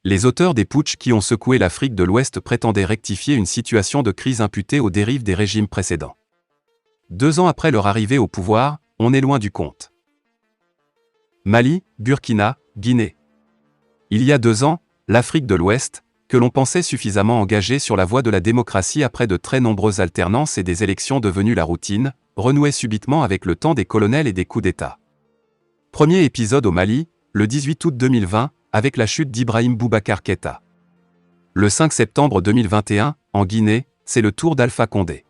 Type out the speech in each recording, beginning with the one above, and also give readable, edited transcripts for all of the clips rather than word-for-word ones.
Les auteurs des putschs qui ont secoué l'Afrique de l'Ouest prétendaient rectifier une situation de crise imputée aux dérives des régimes précédents. 2 ans après leur arrivée au pouvoir, on est loin du compte. Mali, Burkina, Guinée. Il y a 2 ans, l'Afrique de l'Ouest, que l'on pensait suffisamment engagée sur la voie de la démocratie après de très nombreuses alternances et des élections devenues la routine, renouait subitement avec le temps des colonels et des coups d'État. Premier épisode au Mali, le 18 août 2020, avec la chute d'Ibrahim Boubacar Keïta. Le 5 septembre 2021, en Guinée, c'est le tour d'Alpha Condé.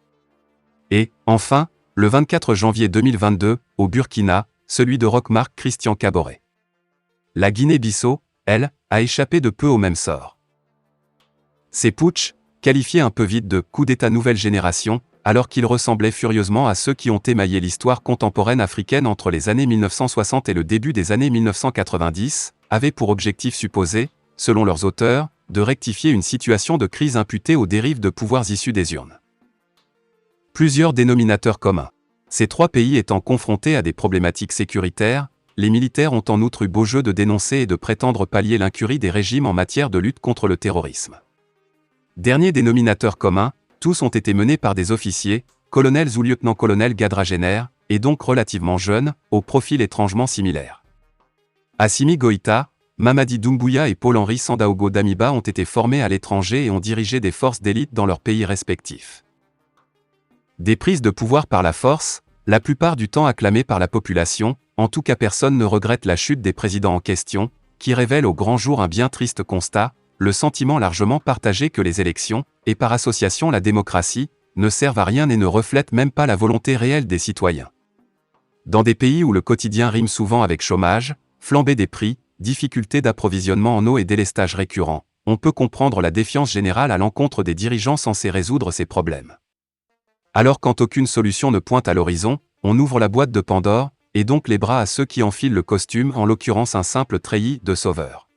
Et, enfin, le 24 janvier 2022, au Burkina, celui de Roch Marc Christian Kaboré. La Guinée-Bissau, elle, a échappé de peu au même sort. Ces putschs, qualifiés un peu vite de « coups d'État nouvelle génération », alors qu'ils ressemblaient furieusement à ceux qui ont émaillé l'histoire contemporaine africaine entre les années 1960 et le début des années 1990, avaient pour objectif supposé, selon leurs auteurs, de rectifier une situation de crise imputée aux dérives de pouvoirs issus des urnes. Plusieurs dénominateurs communs. Ces 3 pays étant confrontés à des problématiques sécuritaires, les militaires ont en outre eu beau jeu de dénoncer et de prétendre pallier l'incurie des régimes en matière de lutte contre le terrorisme. Dernier dénominateur commun, tous ont été menés par des officiers, colonels ou lieutenants-colonels quadragénaires, et donc relativement jeunes, au profil étrangement similaire. Assimi Goïta, Mamadi Doumbouya et Paul-Henri Sandaogo Damiba ont été formés à l'étranger et ont dirigé des forces d'élite dans leurs pays respectifs. Des prises de pouvoir par la force, la plupart du temps acclamées par la population, en tout cas personne ne regrette la chute des présidents en question, qui révèle au grand jour un bien triste constat, le sentiment largement partagé que les élections, et par association la démocratie, ne servent à rien et ne reflètent même pas la volonté réelle des citoyens. Dans des pays où le quotidien rime souvent avec chômage, flambée des prix, difficultés d'approvisionnement en eau et délestage récurrents, on peut comprendre la défiance générale à l'encontre des dirigeants censés résoudre ces problèmes. Alors quand aucune solution ne pointe à l'horizon, on ouvre la boîte de Pandore, et donc les bras à ceux qui enfilent le costume, en l'occurrence un simple treillis de sauveurs.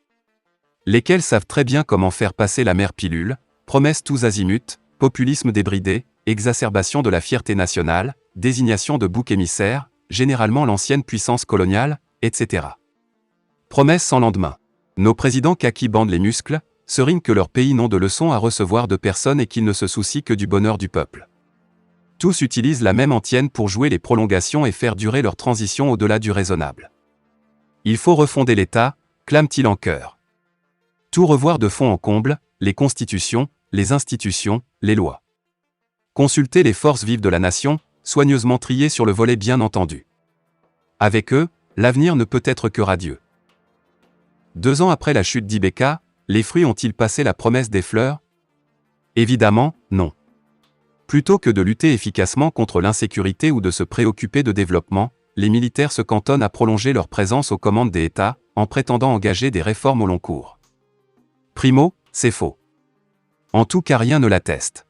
Lesquels savent très bien comment faire passer la mère pilule, promesses tous azimuts, populisme débridé, exacerbation de la fierté nationale, désignation de boucs émissaires, généralement l'ancienne puissance coloniale, etc. Promesses sans lendemain. Nos présidents kaki bandent les muscles, serinent que leurs pays n'ont de leçons à recevoir de personne et qu'ils ne se soucient que du bonheur du peuple. Tous utilisent la même antienne pour jouer les prolongations et faire durer leur transition au-delà du raisonnable. Il faut refonder l'État, clament-ils en chœur. Tout revoir de fond en comble, les constitutions, les institutions, les lois. Consulter les forces vives de la nation, soigneusement triées sur le volet bien entendu. Avec eux, l'avenir ne peut être que radieux. 2 ans après la chute d'Ibeka, les fruits ont-ils passé la promesse des fleurs? Évidemment, non. Plutôt que de lutter efficacement contre l'insécurité ou de se préoccuper de développement, les militaires se cantonnent à prolonger leur présence aux commandes des États, en prétendant engager des réformes au long cours. Primo, c'est faux. En tout cas rien ne l'atteste.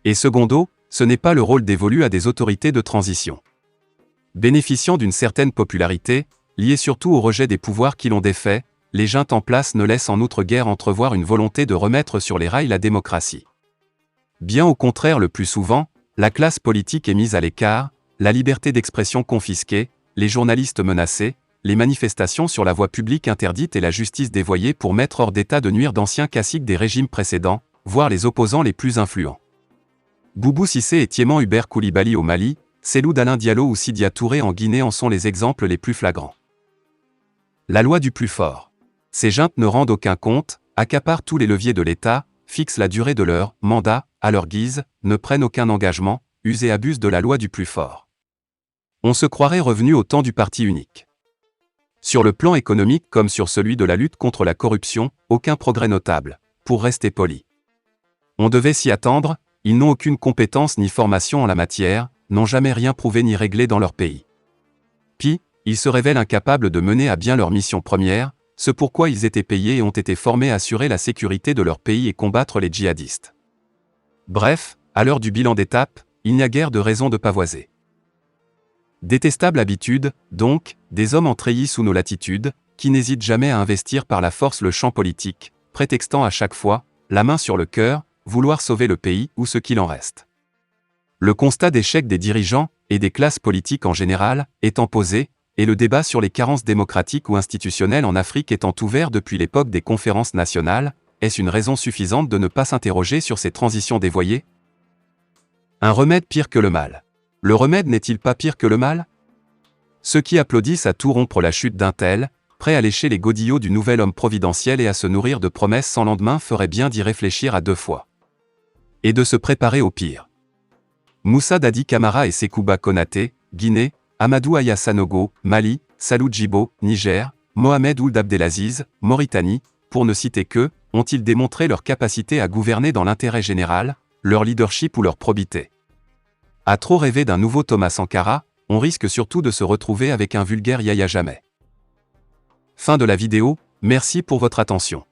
Et secondo, ce n'est pas le rôle dévolu à des autorités de transition. Bénéficiant d'une certaine popularité, liée surtout au rejet des pouvoirs qui l'ont défait, les juntes en place ne laissent en outre guère entrevoir une volonté de remettre sur les rails la démocratie. Bien au contraire, le plus souvent, la classe politique est mise à l'écart, la liberté d'expression confisquée, les journalistes menacés, les manifestations sur la voie publique interdites et la justice dévoyée pour mettre hors d'état de nuire d'anciens caciques des régimes précédents, voire les opposants les plus influents. Boubou Cissé et Tiéman Hubert Koulibaly au Mali, Cellou Dalein Diallo ou Sidia Touré en Guinée en sont les exemples les plus flagrants. La loi du plus fort. Ces juntes ne rendent aucun compte, accaparent tous les leviers de l'État, fixent la durée de leur mandat, à leur guise, ne prennent aucun engagement, usent et abusent de la loi du plus fort. On se croirait revenu au temps du parti unique. Sur le plan économique comme sur celui de la lutte contre la corruption, aucun progrès notable, pour rester poli. On devait s'y attendre, ils n'ont aucune compétence ni formation en la matière, n'ont jamais rien prouvé ni réglé dans leur pays. Puis, ils se révèlent incapables de mener à bien leur mission première, ce pourquoi ils étaient payés et ont été formés à assurer la sécurité de leur pays et combattre les djihadistes. Bref, à l'heure du bilan d'étape, il n'y a guère de raison de pavoiser. Détestable habitude, donc, des hommes en treillis sous nos latitudes, qui n'hésitent jamais à investir par la force le champ politique, prétextant à chaque fois, la main sur le cœur, vouloir sauver le pays ou ce qu'il en reste. Le constat d'échec des dirigeants, et des classes politiques en général, étant posé, et le débat sur les carences démocratiques ou institutionnelles en Afrique étant ouvert depuis l'époque des conférences nationales, est-ce une raison suffisante de ne pas s'interroger sur ces transitions dévoyées? Un remède pire que le mal. Le remède n'est-il pas pire que le mal? Ceux qui applaudissent à tout rompre la chute d'un tel, prêts à lécher les godillots du nouvel homme providentiel et à se nourrir de promesses sans lendemain feraient bien d'y réfléchir à 2 fois. Et de se préparer au pire. Moussa Dadi Camara et Sekouba Konaté, Guinée, Amadou Aya Sanogo, Mali, Salou Djibo, Niger, Mohamed Ould Abdelaziz, Mauritanie, pour ne citer que, ont-ils démontré leur capacité à gouverner dans l'intérêt général, leur leadership ou leur probité? À trop rêver d'un nouveau Thomas Sankara, on risque surtout de se retrouver avec un vulgaire Yahya Jammeh. Fin de la vidéo, merci pour votre attention.